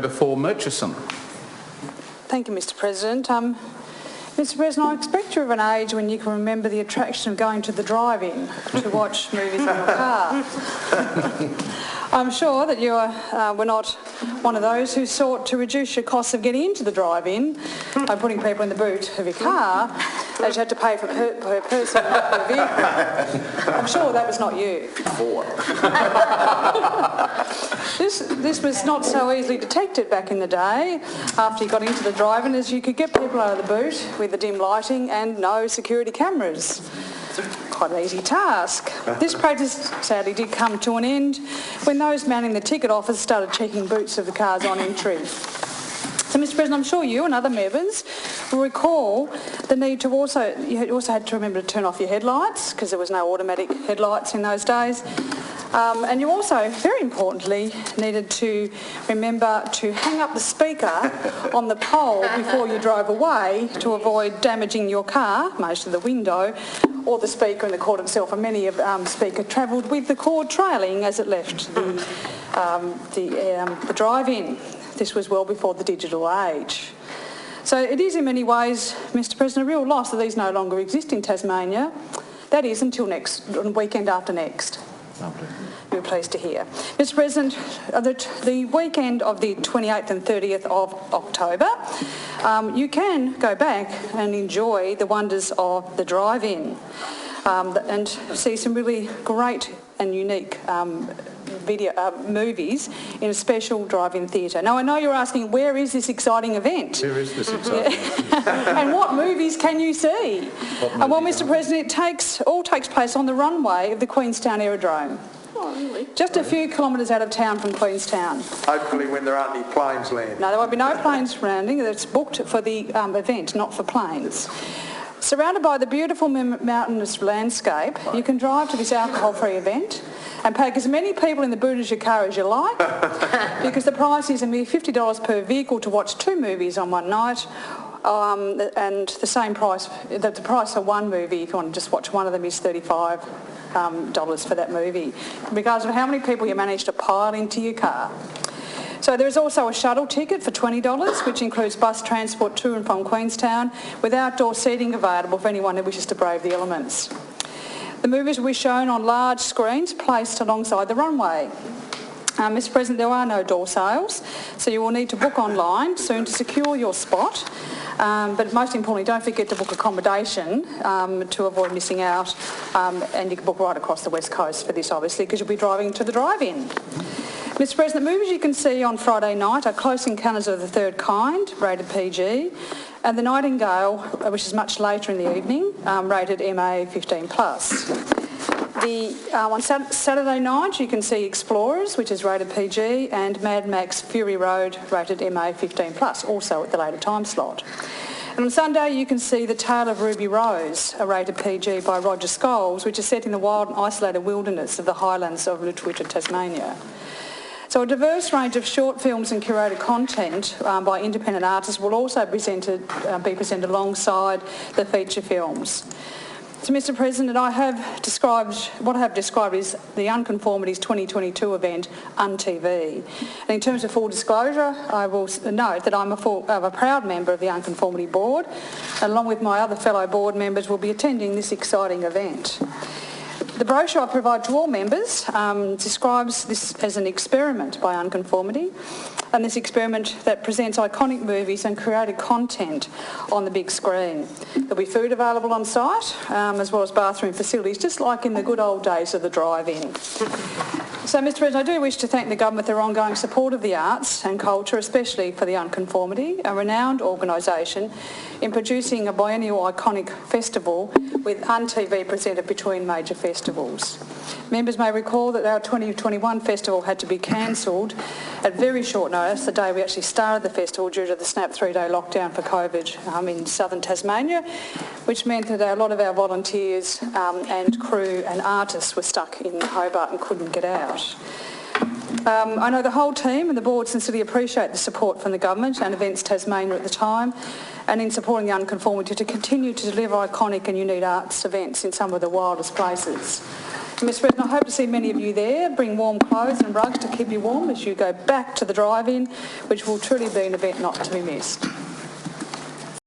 Before Murchison. Thank you, Mr. President. Mr. President, I expect you're of an age when you can remember the attraction of going to the drive-in to watch movies in your car. I'm sure that you were not one of those who sought to reduce your costs of getting into the drive-in by putting people in the boot of your car, as you had to pay per person, not per vehicle. I'm sure that was not you. This was not so easily detected back in the day after you got into the drive-in, as you could get people out of the boot with the dim lighting and no security cameras. Quite an easy task. This practice sadly did come to an end when those manning the ticket office started checking boots of the cars on entry. So, Mr. President, I'm sure you and other members will recall the need to you also had to remember to turn off your headlights, because there was no automatic headlights in those days. And you also, very importantly, needed to remember to hang up the speaker on the pole before you drove away to avoid damaging your car, most of the window, or the speaker and the cord itself. And many of the speaker travelled with the cord trailing as it left the drive-in. This was well before the digital age. So it is in many ways, Mr. President, a real loss that these no longer exist in Tasmania. That is until next weekend after next. Lovely. You're pleased to hear. Mr. President, the weekend of the 28th and 30th of October, you can go back and enjoy the wonders of the drive-in and see some really great and unique movies in a special drive-in theatre. Now, I know you're asking, where is this exciting event? Where is this exciting event? And what movies can you see? Well, Mr. President, it all takes place on the runway of the Queenstown Aerodrome. Oh, really? Just a few kilometres out of town from Queenstown. Hopefully when there aren't any planes landing. No, there won't be no planes landing. It's booked for the event, not for planes. Surrounded by the beautiful mountainous landscape, you can drive to this alcohol-free event and pack as many people in the boot of your car as you like, because the price is a mere $50 per vehicle to watch two movies on one night, and the same price, the price of one movie, if you want to just watch one of them, is $35 for that movie, regardless of how many people you manage to pile into your car. So there is also a shuttle ticket for $20, which includes bus transport to and from Queenstown, with outdoor seating available for anyone who wishes to brave the elements. The movies will be shown on large screens placed alongside the runway. Mr. President, there are no door sales, so you will need to book online soon to secure your spot. But most importantly, don't forget to book accommodation to avoid missing out. And you can book right across the West Coast for this, obviously, because you'll be driving to the drive-in. Mr. President, the movies you can see on Friday night are Close Encounters of the Third Kind, rated PG, and The Nightingale, which is much later in the evening, rated MA 15+. On Saturday night you can see Explorers, which is rated PG, and Mad Max Fury Road, rated MA 15+, also at the later time slot. And on Sunday you can see The Tale of Ruby Rose, a rated PG by Roger Scholes, which is set in the wild and isolated wilderness of the highlands of Lutwyche, Tasmania. So a diverse range of short films and curated content by independent artists will also be presented alongside the feature films. So, Mr. President, what I have described is the Unconformities 2022 event, UNTV. And in terms of full disclosure, I will note that I'm a proud member of the Unconformity Board, and along with my other fellow board members will be attending this exciting event. The brochure I provide to all members describes this as an experiment by Unconformity, and this experiment that presents iconic movies and created content on the big screen. There'll be food available on site, as well as bathroom facilities, just like in the good old days of the drive-in. So, Mr. President, I do wish to thank the government for their ongoing support of the arts and culture, especially for the Unconformity, a renowned organisation in producing a biennial iconic festival with UNTV presented between major festivals. Members may recall that our 2021 festival had to be cancelled at very short notice, the day we actually started the festival, due to the snap 3-day lockdown for COVID in southern Tasmania, which meant that a lot of our volunteers and crew and artists were stuck in Hobart and couldn't get out. I know the whole team and the board sincerely appreciate the support from the government and Events Tasmania at the time, and in supporting the Unconformity to continue to deliver iconic and unique arts events in some of the wildest places Mr President, I hope to see many of you there. Bring warm clothes and rugs to keep you warm as you go back to the drive-in, which will truly be an event not to be missed.